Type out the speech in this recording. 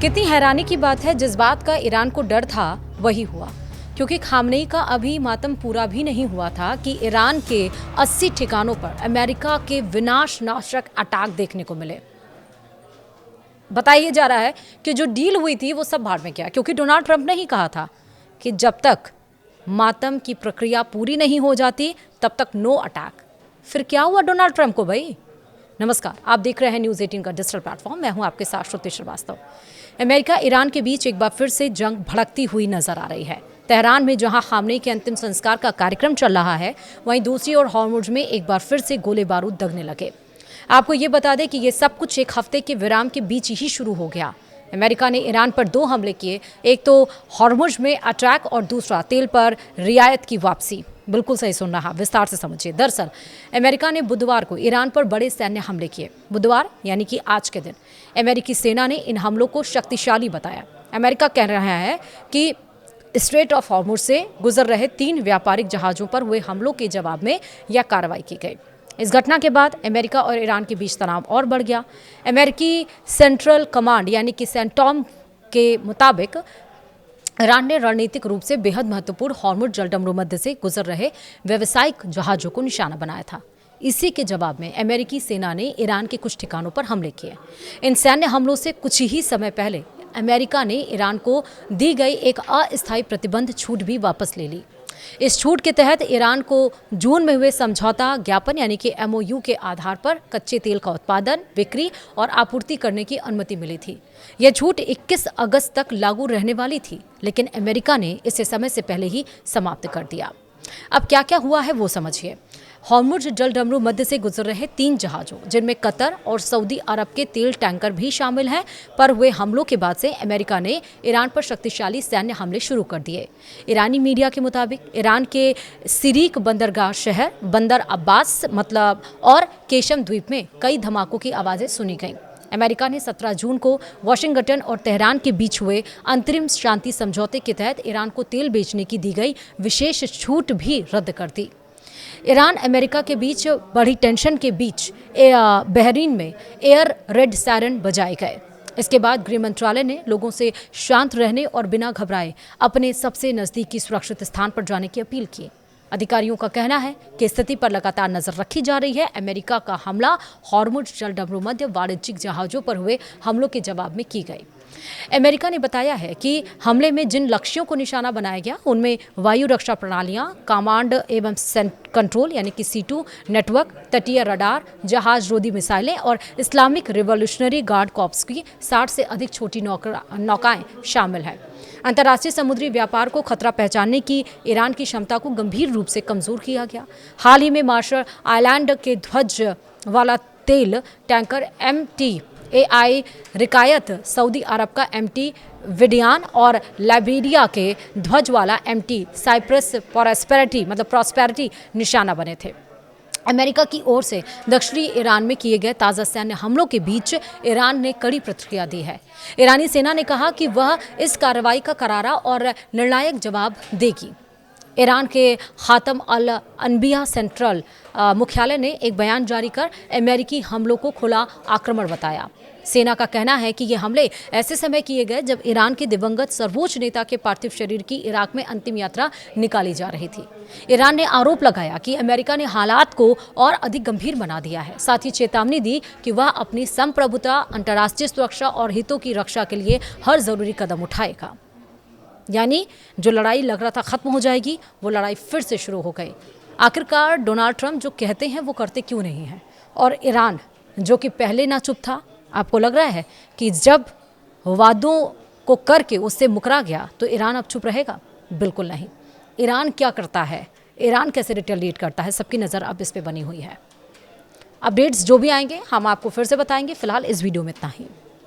कितनी हैरानी की बात है, जिस बात का ईरान को डर था वही हुआ, क्योंकि खामनेई का अभी मातम पूरा भी नहीं हुआ था कि ईरान के 80 ठिकानों पर अमेरिका के विनाशनाशक अटैक देखने को मिले। बताया जा रहा है कि जो डील हुई थी वो सब भाड़ में गया, क्योंकि डोनाल्ड ट्रंप ने ही कहा था कि जब तक मातम की प्रक्रिया पूरी नहीं हो जाती तब तक नो अटैक। फिर क्या हुआ डोनाल्ड ट्रंप को भाई? नमस्कार, आप देख रहे हैं न्यूज़ 18 का डिजिटल प्लेटफॉर्म। मैं हूं आपके साथ श्रुति श्रीवास्तव। अमेरिका ईरान के बीच एक बार फिर से जंग भड़कती हुई नजर आ रही है। तेहरान में जहां खामनेई के अंतिम संस्कार का कार्यक्रम चल रहा है, वहीं दूसरी ओर हॉर्मुज़ में एक बार फिर से गोले बारूद दगने लगे। आपको ये बता दें कि ये सब कुछ एक हफ्ते के विराम के बीच ही शुरू हो गया। अमेरिका ने ईरान पर 2 हमले किए, एक तो हॉर्मुज़ में अटैक और दूसरा तेल पर रियायत की वापसी। बिल्कुल सही सुन रहा, विस्तार से समझिए। दरअसल अमेरिका ने बुधवार को ईरान पर बड़े सैन्य हमले किए। बुधवार यानी कि आज के दिन अमेरिकी सेना ने इन हमलों को शक्तिशाली बताया। अमेरिका कह रहा है कि स्ट्रेट ऑफ हॉर्मुज़ से गुजर रहे 3 व्यापारिक जहाज़ों पर हुए हमलों के जवाब में यह कार्रवाई की गई। इस घटना के बाद अमेरिका और ईरान के बीच तनाव और बढ़ गया। अमेरिकी सेंट्रल कमांड यानी कि सेंटॉम के मुताबिक ईरान ने रणनीतिक रूप से बेहद महत्वपूर्ण हॉर्मुज़ जलडमरू मध्य से गुजर रहे व्यावसायिक जहाज़ों को निशाना बनाया था। इसी के जवाब में अमेरिकी सेना ने ईरान के कुछ ठिकानों पर हमले किए। इन सैन्य हमलों से कुछ ही समय पहले अमेरिका ने ईरान को दी गई एक अस्थायी प्रतिबंध छूट भी वापस ले ली। इस छूट के तहत ईरान को जून में हुए समझौता ज्ञापन यानी कि MOU के आधार पर कच्चे तेल का उत्पादन, बिक्री और आपूर्ति करने की अनुमति मिली थी। यह छूट 21 अगस्त तक लागू रहने वाली थी, लेकिन अमेरिका ने इसे समय से पहले ही समाप्त कर दिया। अब क्या क्या हुआ है वो समझिए। हॉर्मुज़ जलडमरू मध्य से गुजर रहे 3 जहाज़ों, जिनमें कतर और सऊदी अरब के तेल टैंकर भी शामिल हैं, पर हुए हमलों के बाद से अमेरिका ने ईरान पर शक्तिशाली सैन्य हमले शुरू कर दिए। ईरानी मीडिया के मुताबिक ईरान के सिरीक बंदरगाह शहर, बंदर अब्बास और केशम द्वीप में कई धमाकों की आवाज़ें सुनी गईं। अमेरिका ने 17 जून को वाशिंगटन और तेहरान के बीच हुए अंतरिम शांति समझौते के तहत ईरान को तेल बेचने की दी गई विशेष छूट भी रद्द कर दी। ईरान अमेरिका के बीच बढ़ी टेंशन के बीच बहरीन में एयर रेड सायरन बजाए गए। इसके बाद गृह मंत्रालय ने लोगों से शांत रहने और बिना घबराए अपने सबसे नज़दीकी सुरक्षित स्थान पर जाने की अपील की। अधिकारियों का कहना है कि स्थिति पर लगातार नजर रखी जा रही है। अमेरिका का हमला हॉर्मुज़ जलडमरू मध्य वाणिज्यिक जहाज़ों पर हुए हमलों के जवाब में की गई। अमेरिका ने बताया है कि हमले में जिन लक्ष्यों को निशाना बनाया गया उनमें वायु रक्षा प्रणालियां, कमांड एवं कंट्रोल यानी कि C2 नेटवर्क, तटीय रडार, जहाज रोधी मिसाइलें और इस्लामिक रिवॉल्यूशनरी गार्ड कॉर्प्स की 60 से अधिक छोटी नौकाएं शामिल हैं। अंतर्राष्ट्रीय समुद्री व्यापार को खतरा पहचानने की ईरान की क्षमता को गंभीर रूप से कमजोर किया गया। हाल ही में मार्शल आइलैंड के ध्वज वाला तेल टैंकर MT AI रिकायत, सऊदी अरब का MT विडियान और लाइबेरिया के ध्वज वाला MT साइप्रस प्रॉस्पेरिटी निशाना बने थे। अमेरिका की ओर से दक्षिणी ईरान में किए गए ताज़ा सैन्य हमलों के बीच ईरान ने कड़ी प्रतिक्रिया दी है। ईरानी सेना ने कहा कि वह इस कार्रवाई का करारा और निर्णायक जवाब देगी। ईरान के खातम अल अनबिया सेंट्रल मुख्यालय ने एक बयान जारी कर अमेरिकी हमलों को खुला आक्रमण बताया। सेना का कहना है कि ये हमले ऐसे समय किए गए जब ईरान के दिवंगत सर्वोच्च नेता के पार्थिव शरीर की इराक में अंतिम यात्रा निकाली जा रही थी। ईरान ने आरोप लगाया कि अमेरिका ने हालात को और अधिक गंभीर बना दिया है। साथ ही चेतावनी दी कि वह अपनी संप्रभुता, अंतर्राष्ट्रीय सुरक्षा और हितों की रक्षा के लिए हर जरूरी कदम उठाएगा। यानी जो लड़ाई लग रहा था खत्म हो जाएगी, वो लड़ाई फिर से शुरू हो गई। आखिरकार डोनाल्ड ट्रंप जो कहते हैं वो करते क्यों नहीं हैं? और ईरान जो कि पहले ना चुप था, आपको लग रहा है कि जब वादों को करके उससे मुकरा गया तो ईरान अब चुप रहेगा? बिल्कुल नहीं। ईरान क्या करता है, ईरान कैसे रिटेलिएट करता है, सबकी नज़र अब इस पे बनी हुई है। अपडेट्स जो भी आएंगे हम आपको फिर से बताएंगे। फिलहाल इस वीडियो में इतना ही।